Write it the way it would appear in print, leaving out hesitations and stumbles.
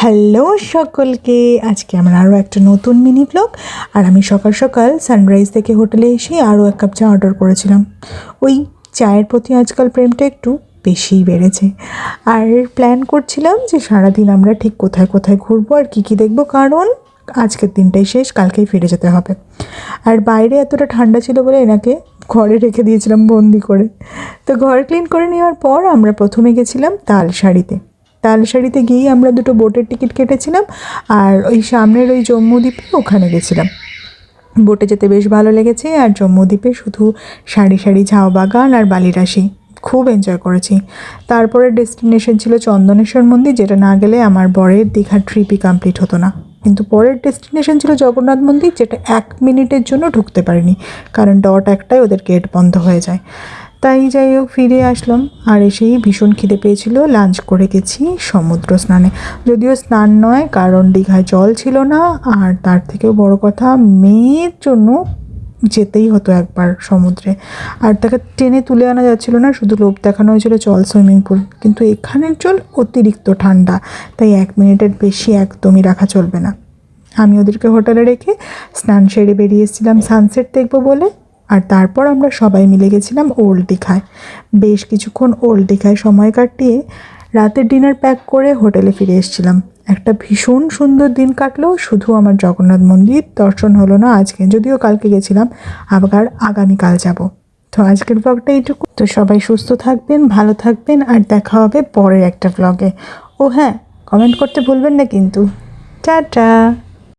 Hello সকলকে, আজকে আমার আরও একটা নতুন মিনি ব্লগ। আর আমি সকাল সকাল সানরাইজ থেকে হোটেলে এসে আরও এক কাপ চা অর্ডার করেছিলাম। ওই চায়ের প্রতি আজকাল প্রেমটা একটু বেশিই বেড়েছে। আর প্ল্যান করছিলাম যে সারাদিন আমরা ঠিক কোথায় কোথায় ঘুরবো আর কী কী দেখবো, কারণ আজকের দিনটাই শেষ, কালকেই ফিরে যেতে হবে। আর বাইরে এতটা ঠান্ডা ছিল বলে এনাকে ঘরে রেখে দিয়েছিলাম বন্দি করে। তো ঘর ক্লিন করে নেওয়ার পর আমরা প্রথমে গেছিলাম তালসারিতে গিয়েই আমরা দুটো বোটের টিকিট কেটেছিলাম। আর ওই সামনের ওই জম্মু দ্বীপে ওখানে গেছিলাম। বোটে যেতে বেশ ভালো লেগেছে। আর জম্মু দ্বীপে শুধু সারি সারি ঝাউ বাগান আর বালিরাশি, খুব এনজয় করেছি। তারপরে ডেস্টিনেশন ছিল চন্দনেশ্বর মন্দির, যেটা না গেলে আমার বরের দীঘার ট্রিপই কমপ্লিট হতো না। কিন্তু পরের ডেস্টিনেশন ছিল জগন্নাথ মন্দির, যেটা 1 মিনিটের জন্য ঢুকতে পারিনি, কারণ ডট একটাই ওদের গেট বন্ধ হয়ে যায়। তাই যাই হোক ফিরে আসলাম। আর এসেই ভীষণ খিদে পেয়েছিল, লাঞ্চ করে গেছি সমুদ্র স্নানে। যদিও স্নান নয়, কারণ দীঘায় জল ছিল না। আর তার থেকেও বড় কথা, মেয়ের জন্য যেতেই হতো একবার সমুদ্রে। আর তাকে টেনে তুলে আনা যাচ্ছিল না, শুধু লোভ দেখানো হয়েছিল চল সুইমিং পুল। কিন্তু এখানের জল অতিরিক্ত ঠান্ডা, তাই 1 মিনিটের বেশি একদমই রাখা চলবে না। আমি ওদেরকে হোটেলে রেখে স্নান সেরে বেরিয়ে এসেছিলাম সানসেট দেখবো বলে। আর তারপর আমরা সবাই মিলে গেছিলাম ওল্ড দীঘায়। বেশ কিছুক্ষণ ওল্ড দীঘায় সময় কাটিয়ে রাতের ডিনার প্যাক করে হোটেলে ফিরে এসেছিলাম। একটা ভীষণ সুন্দর দিন কাটলো, শুধু আমার জগন্নাথ মন্দির দর্শন হলো না আজকে, যদিও কালকে গেছিলাম, আবার আগামীকাল যাব। তো আজকের ব্লগটা এইটুকু। তো সবাই সুস্থ থাকবেন, ভালো থাকবেন, আর দেখা হবে পরের একটা ব্লগে। ও হ্যাঁ, কমেন্ট করতে ভুলবেন না কিন্তু। টাটা।